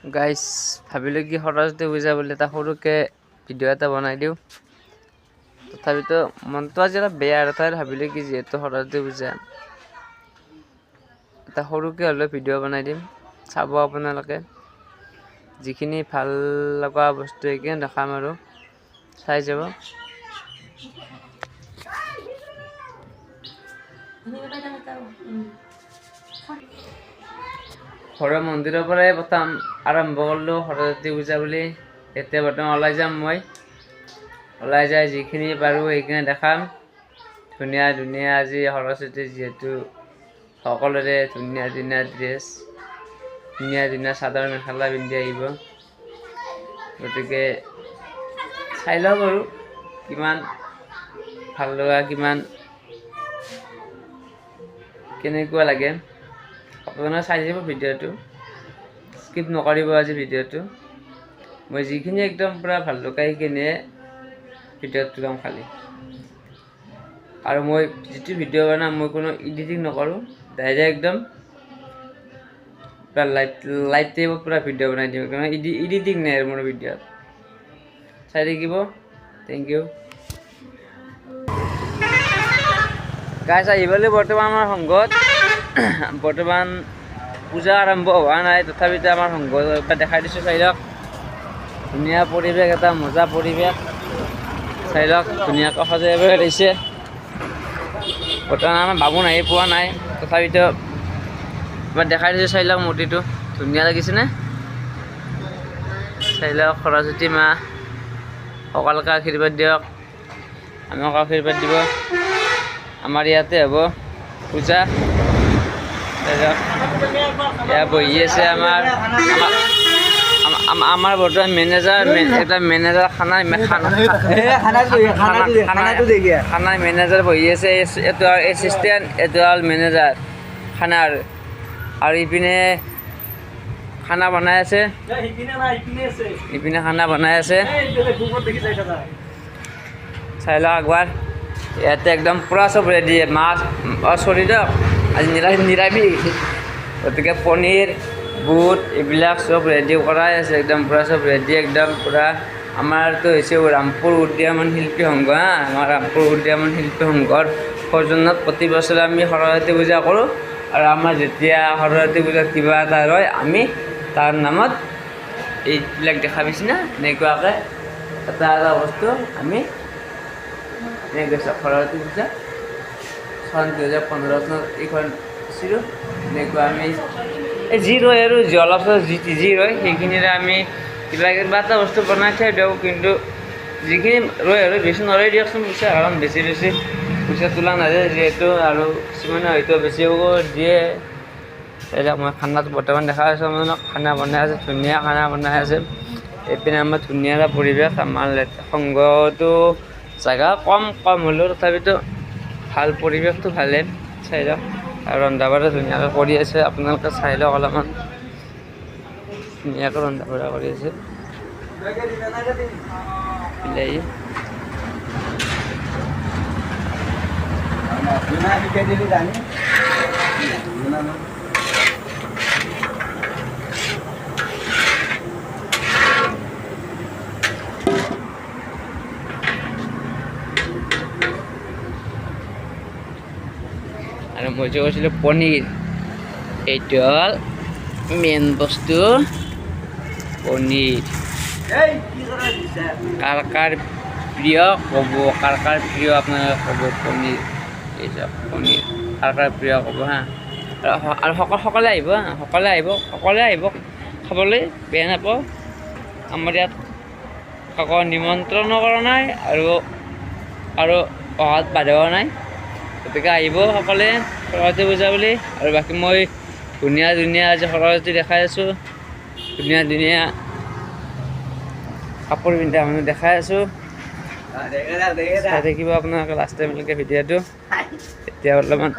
Guys ভাবিলোঁ কি সৰস্বতী পূজা বুলি এটা সৰুকৈ ভিডিঅ' এটা বনাই দিওঁ। তথাপিতো মনটো আজি অলপ বেয়া আৰু তাই ভাবিলোঁ কি যিহেতু সৰস্বতী পূজা এটা সৰুকৈ হ'লেও ভিডিঅ' বনাই দিম, চাব আপোনালোকে। যিখিনি ভাল লগা বস্তু সেইখিনি দেখাম আৰু চাই যাব। ঘৰৰ মন্দিৰৰ পৰাই প্ৰথম আৰম্ভ কৰিলোঁ সৰস্বতী পূজা বুলি। এতিয়া বৰ্তমান ওলাই যাম মই। ওলাই যাই যিখিনি পাৰোঁ সেইখিনি দেখাম। ধুনীয়া ধুনীয়া আজি সৰস্বতী যিহেতু সকলোৰে ধুনীয়া ধুনীয়া ড্ৰেছ, ধুনীয়া ধুনীয়া চাদৰ মেখেলা পিন্ধি আহিব। গতিকে চাই লওক আৰু কিমান ভাল লগা, কিমান কেনেকুৱা লাগে। আপোনালোকে চাই যাব ভিডিঅ'টো, স্কিপ নকৰিব আজি ভিডিঅ'টো। মই যিখিনি একদম পূৰা ভাল লগা সেইখিনিয়ে ভিডিঅ'টো ল'ম খালি। আৰু মই যিটো ভিডিঅ' বনাম মই কোনো এডিটিং নকৰোঁ, ডাইৰেক্ট একদম পূৰা লাইভ টাইপত পূৰা ভিডিঅ' বনাই দিওঁ। কাৰণ এডিটিং নাই আৰু মোৰ ভিডিঅ'ত। চাই থাকিব, থেংক ইউ। গাইজ আহিবলৈ বৰ্তমান আমাৰ সংঘত বৰ্তমান পূজা আৰম্ভ হোৱা নাই, তথাপিতো আমাৰ সংঘত এটা দেখাই দিছোঁ। চাই লওক, ধুনীয়া পৰিৱেশ, এটা মজা পৰিৱেশ। চাই লওক ধুনীয়াকৈ সজাই দিছে। বৰ্তমান আমাৰ বামুণ আহি পোৱা নাই, তথাপিতো এবাৰ দেখাই দিছোঁ। চাই লওক মূৰ্তিটো ধুনীয়া লাগিছেনে? চাই লওক সৰস্বতী মা, সকলোকে আশীৰ্বাদ দিয়ক, আমাক আশীৰ্বাদ দিব। আমাৰ ইয়াতে হ'ব পূজা। এয়া বহি আছে আমাৰ বৰ্তমান মেনেজাৰ, এটা মেনেজাৰ খানাৰ মেনেজাৰ বহি আছে। এইটো আৰু এছিষ্টেণ্ট, এইটো হ'ল মেনেজাৰ খানাৰ। আৰু ইপিনে খানা বনাই আছে, ইপিনে খানা বনাই আছে। চাই লওক একবাৰ। ইয়াতে একদম পূৰা চব ৰেডি। মাছ চৰি দিয়ক, আজি নিৰামিষ, গতিকে পনীৰ, বুট এইবিলাক চব ৰেডি কৰাই আছে। একদম পূৰা চব ৰেডি, একদম পূৰা। আমাৰতো হৈছে ৰামপুৰ উদীয়মান শিল্পী সংঘ। আমাৰ ৰামপুৰ উদীয়মান শিল্পী সংঘৰ সৌজন্যত প্ৰতি বছৰে আমি সৰস্বতী পূজা কৰোঁ। আৰু আমাৰ যেতিয়া সৰস্বতী পূজাত কিবা এটা হয়, আমি তাৰ নামত এইবিলাক দেখা পাইছি না, এনেকুৱাকৈ এটা এটা বস্তু আমি এনেকৈ সৰস্বতী পূজা চন 2015 চনত এইখন দিছিলোঁ। এনেকুৱা আমি এই যি ৰয় আৰু অলপ যি ৰয় সেইখিনিৰে আমি কিবা এটা বস্তু বনাই থৈ দিওঁ। কিন্তু যিখিনি ৰয় আৰু বেছি নৰয় দিয়কচোন পইচা, কাৰণ বেছি পইচা তোলা নাযায় যিহেতু। আৰু কিছুমানে হয়তো বেছিও দিয়ে। এতিয়া মই খানাটো বৰ্তমান দেখা পাইছোঁ আপোনালোক। খানা বনাই আছে, ধুনীয়া খানা বনাই আছে। এইপিনে আমাৰ ধুনীয়া এটা পৰিৱেশ। আমাৰ সংঘটো জেগা কম হ'লেও তথাপিতো ভাল, পৰিৱেশটো ভালে। চাই লওক, আৰু ৰন্ধা বঢ়া ধুনীয়াকৈ কৰি আছে। আপোনালোকে চাই লওক অলপমান, ধুনীয়াকৈ ৰন্ধা বঢ়া কৰি আছে। বিলাহী আৰু মই যে কৈছিলোঁ পনীৰ, এইটো হ'ল মেইন বস্তু পনীৰ। কাৰ কাৰ প্ৰিয় ক'ব, কাৰ কাৰ প্ৰিয় আপোনালোকে ক'ব পনীৰ। এই যে পনীৰ কাৰ কাৰ প্ৰিয় ক'ব হা। আৰু সকলোৱে আহিব হা, সকলোৱে আহিব খাবলৈ, বেয়া নাপাওঁ। আমাৰ ইয়াত কাকো নিমন্ত্ৰণো কৰা নাই আৰু অহাত বাধাও নাই। গতিকে আহিব সকলোৱে সৰস্বতী পূজা বুলি। আৰু বাকী মই ধুনীয়া ধুনীয়া আজি সৰস্বতী দেখাই আছোঁ, ধুনীয়া ধুনীয়া কাপোৰ পিন্ধা মানুহ দেখাই আছোঁ। চাই থাকিব আপোনালোকে লাষ্ট টাইমলৈকে ভিডিঅ'টো। এতিয়া অলপমান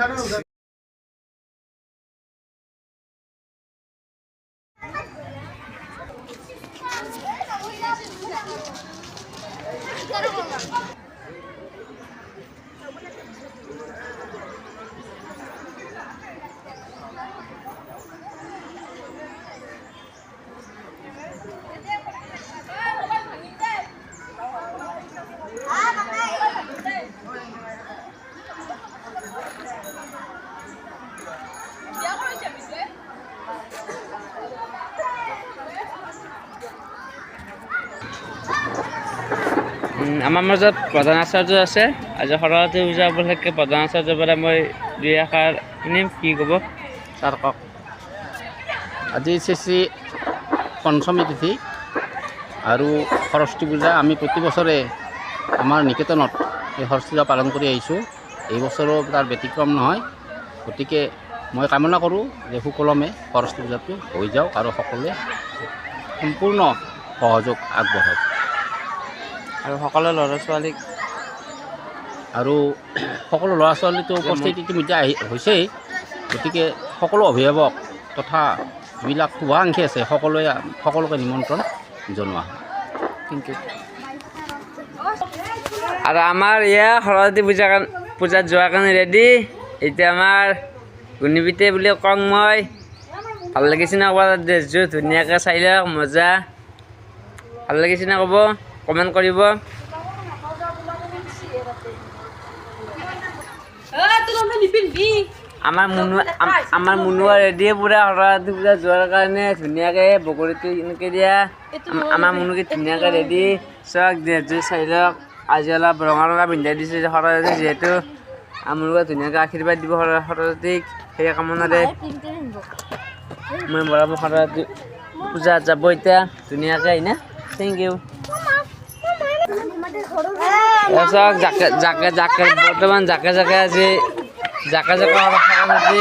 আমাৰ মাজত প্ৰধান আচাৰ্য আছে আজি সৰস্বতী পূজা উপলক্ষে প্ৰধান আচাৰ্যৰ পৰা মই দুই এষাৰ শুনিম কি ক'ব ছাৰ কওক আজি শ্ৰী পঞ্চমী তিথি আৰু সৰস্বতী পূজা আমি প্ৰতি বছৰে আমাৰ নিকেতনত এই সৰস্বতী পূজা পালন কৰি আহিছোঁ এই বছৰো তাৰ ব্যতিক্ৰম নহয় গতিকে মই কামনা কৰোঁ যে সুকলমে সৰস্বতী পূজাটো হৈ যাওক আৰু সকলোৱে সম্পূৰ্ণ সহযোগ আগবঢ়াওক আৰু সকলো ল'ৰা ছোৱালীক আৰু সকলো ল'ৰা ছোৱালীটো উপস্থিত ইতিমধ্যে হৈছেই গতিকে সকলো অভিভাৱক তথা যিবিলাক শুভাকাংক্ষী আছে সকলোকে নিমন্ত্ৰণ জনোৱা হয় থেংক ইউ আৰু আমাৰ ইয়াৰ সৰস্বতী পূজাত যোৱাৰ কাৰণে ৰেডি এতিয়া আমাৰ গুণীবিতে বুলি কওঁ মই ভাল লাগিছে না ক'ব ড্ৰেছযোৰ ধুনীয়াকৈ চাই লওক মজা ভাল লাগিছে না ক'ব কমেণ্ট কৰিব আমাৰ মুনুৱা ৰেডিয়ে পূৰা সৰস্বতী পূজা যোৱাৰ কাৰণে ধুনীয়াকৈ বগৰীটো এনেকৈ দিয়া আমাৰ মুনুকে ধুনীয়াকৈ ৰেডি চাওক ড্ৰেছযোৰ চাই লওক আজি অলপ ৰঙা ৰঙা পিন্ধাই দিছে সৰস্বতী যিহেতু আমালোকে ধুনীয়াকৈ আশীৰ্বাদ দিব সৰস্বতীক সেই কামনাৰে মই বৰাবৰ সৰস্বতী পূজাত যাব এতিয়া ধুনীয়াকৈ আহিনা থেংক ইউ চাওক জাকে বৰ্তমান জাকে আজি জাকে সৰস্বতী